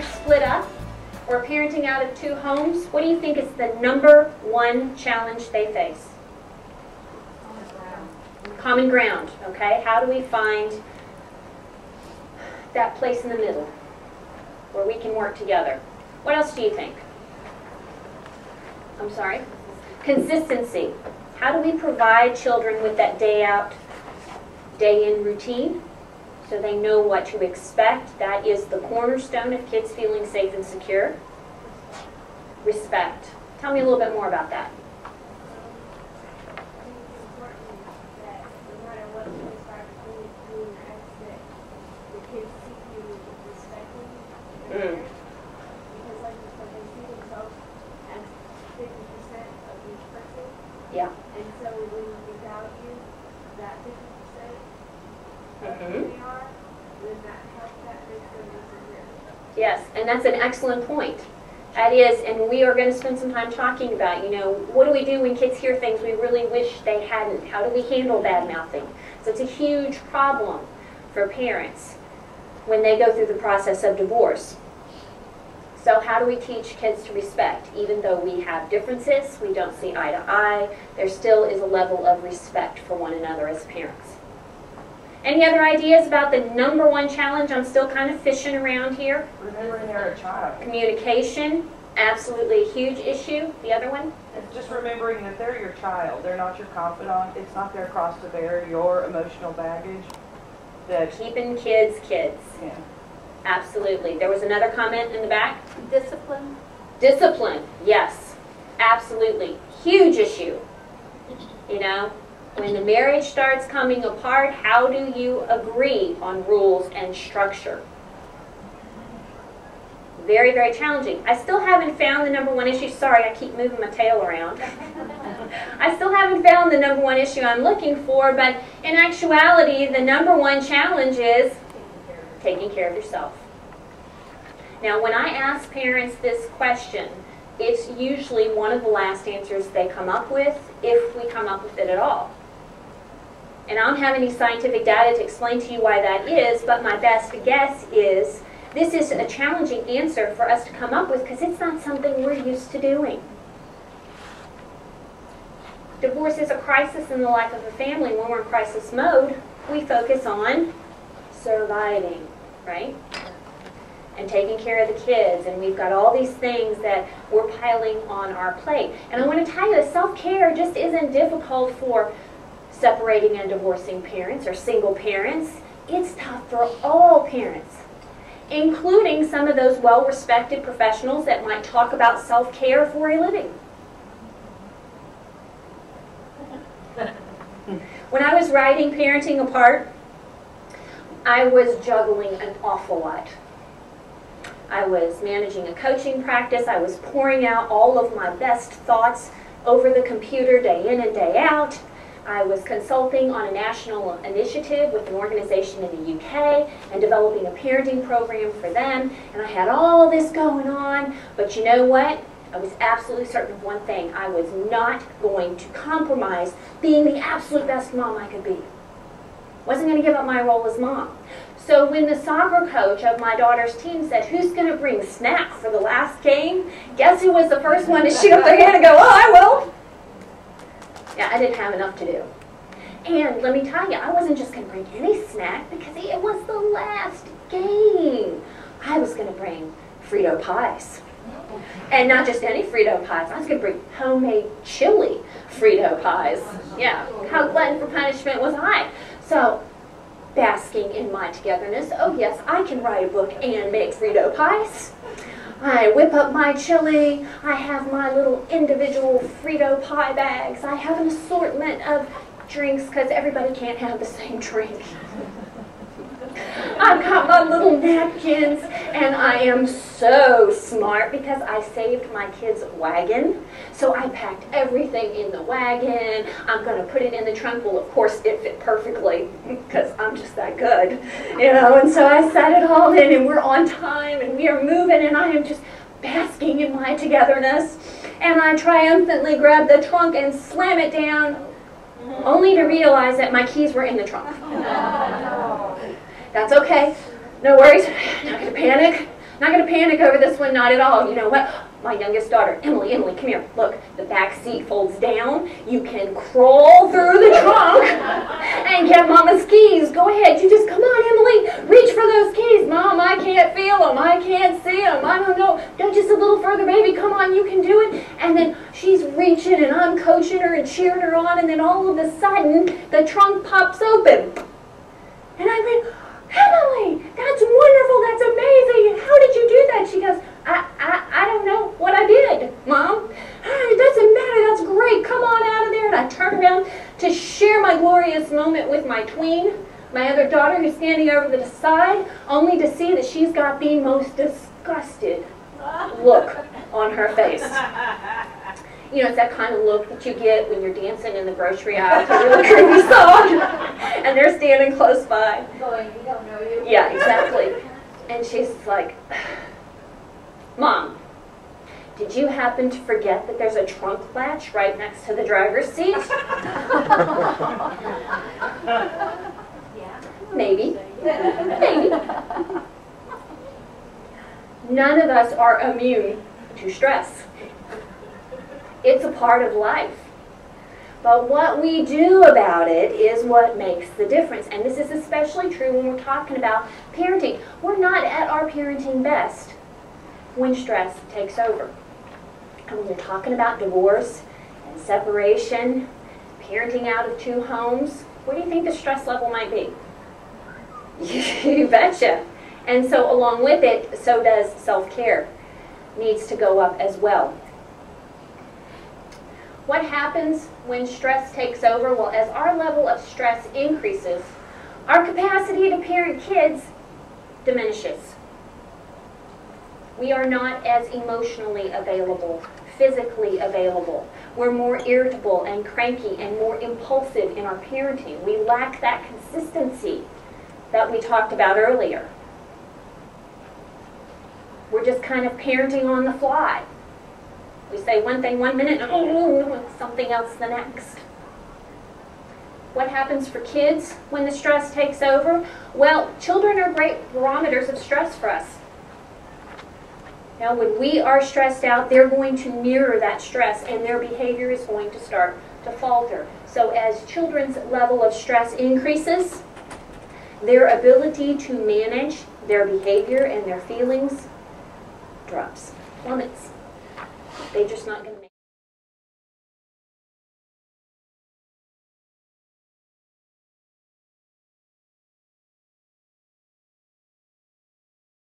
parents split up or parenting out of two homes, what do you think is the #1 challenge they face? Common ground, okay? How do we find that place in the middle where we can work together? What else do you think? I'm sorry? Consistency. How do we provide children with that day out, day in routine so they know what to expect? That is the cornerstone of kids feeling safe and secure. Respect. Tell me a little bit more about that. Because like you said, they see themselves as 50% of each person. Yeah. And so when you value that 50% of who they are, then that helps, that makes them insecure. Yes, and that's an excellent point. That is, and we are going to spend some time talking about, what do we do when kids hear things we really wish they hadn't? How do we handle bad-mouthing? So it's a huge problem for parents when they go through the process of divorce. So how do we teach kids to respect? Even though we have differences, we don't see eye to eye, there still is a level of respect for one another as parents. Any other ideas about the #1 challenge? I'm still kind of fishing around here. Remembering they're a child. Communication, absolutely a huge issue. The other one? It's just remembering that they're your child. They're not your confidant. It's not their cross to bear, your emotional baggage. That Keeping kids kids. Yeah. Absolutely. There was another comment in the back. Discipline. Discipline, yes, absolutely. Huge issue. When the marriage starts coming apart, how do you agree on rules and structure? Very, very challenging. I still haven't found the #1 issue. Sorry, I keep moving my tail around. I still haven't found the #1 issue I'm looking for, but in actuality, the #1 challenge is taking care of yourself. Now, when I ask parents this question, it's usually one of the last answers they come up with, if we come up with it at all. And I don't have any scientific data to explain to you why that is, but my best guess is this is a challenging answer for us to come up with because it's not something we're used to doing. Divorce is a crisis in the life of a family. When we're in crisis mode, we focus on surviving, right? And taking care of the kids, and we've got all these things that we're piling on our plate. And I want to tell you that self-care just isn't difficult for separating and divorcing parents or single parents. It's tough for all parents, including some of those well-respected professionals that might talk about self-care for a living. When I was writing Parenting Apart, I was juggling an awful lot. I was managing a coaching practice. I was pouring out all of my best thoughts over the computer day in and day out. I was consulting on a national initiative with an organization in the UK and developing a parenting program for them. And I had all this going on, but you know what? I was absolutely certain of one thing. I was not going to compromise being the absolute best mom I could be. Wasn't going to give up my role as mom. So when the soccer coach of my daughter's team said, "Who's going to bring snacks for the last game?" guess who was the first one to shoot up their hand and go, "Oh, I will." Yeah, I didn't have enough to do. And let me tell you, I wasn't just going to bring any snack because it was the last game. I was going to bring Frito pies. And not just any Frito pies. I was going to bring homemade chili Frito pies. Yeah, how glutton for punishment was I? So, basking in my togetherness, oh yes, I can write a book and make Frito pies. I whip up my chili, I have my little individual Frito pie bags, I have an assortment of drinks because everybody can't have the same drink. I've got my little napkins, and I am so smart because I saved my kids' wagon. So I packed everything in the wagon. I'm going to put it in the trunk. Well, of course, it fit perfectly because I'm just that good, And so I set it all in, and we're on time, and we are moving, and I am just basking in my togetherness. And I triumphantly grab the trunk and slam it down, only to realize that my keys were in the trunk. That's okay. No worries. Not going to panic. Not going to panic over this one, not at all. You know what? My youngest daughter, Emily, come here. Look, the back seat folds down. You can crawl through the trunk and get Mama's keys. Go ahead. You just, come on, Emily. Reach for those keys. Mom, I can't feel them. I can't see them. I don't know. No, just a little further, baby. Come on, you can do it. And then she's reaching, and I'm coaching her and cheering her on, and then all of a sudden, the trunk pops open. And I went, Emily, that's wonderful. That's amazing. And how did you do that? She goes, I don't know what I did, Mom. It doesn't matter. That's great. Come on out of there. And I turn around to share my glorious moment with my tween, my other daughter, who's standing over to the side, only to see that she's got the most disgusted look on her face. You know, it's that kind of look that you get when you're dancing in the grocery aisle to a really creepy song, and they're standing close by. Going, we don't know you. Yeah, exactly. And she's like, Mom, did you happen to forget that there's a trunk latch right next to the driver's seat? Yeah. Maybe. Maybe. None of us are immune to stress. It's a part of life. But what we do about it is what makes the difference. And this is especially true when we're talking about parenting. We're not at our parenting best when stress takes over. And when you're talking about divorce and separation, parenting out of two homes, what do you think the stress level might be? You betcha. And so along with it, so does self-care. Needs to go up as well. What happens when stress takes over? Well, as our level of stress increases, our capacity to parent kids diminishes. We are not as emotionally available, physically available. We're more irritable and cranky and more impulsive in our parenting. We lack that consistency that we talked about earlier. We're just kind of parenting on the fly. We say one thing one minute and something else the next. What happens for kids when the stress takes over? Well, children are great barometers of stress for us. Now, when we are stressed out, they're going to mirror that stress, and their behavior is going to start to falter. So as children's level of stress increases, their ability to manage their behavior and their feelings drops, plummets. They're just not going to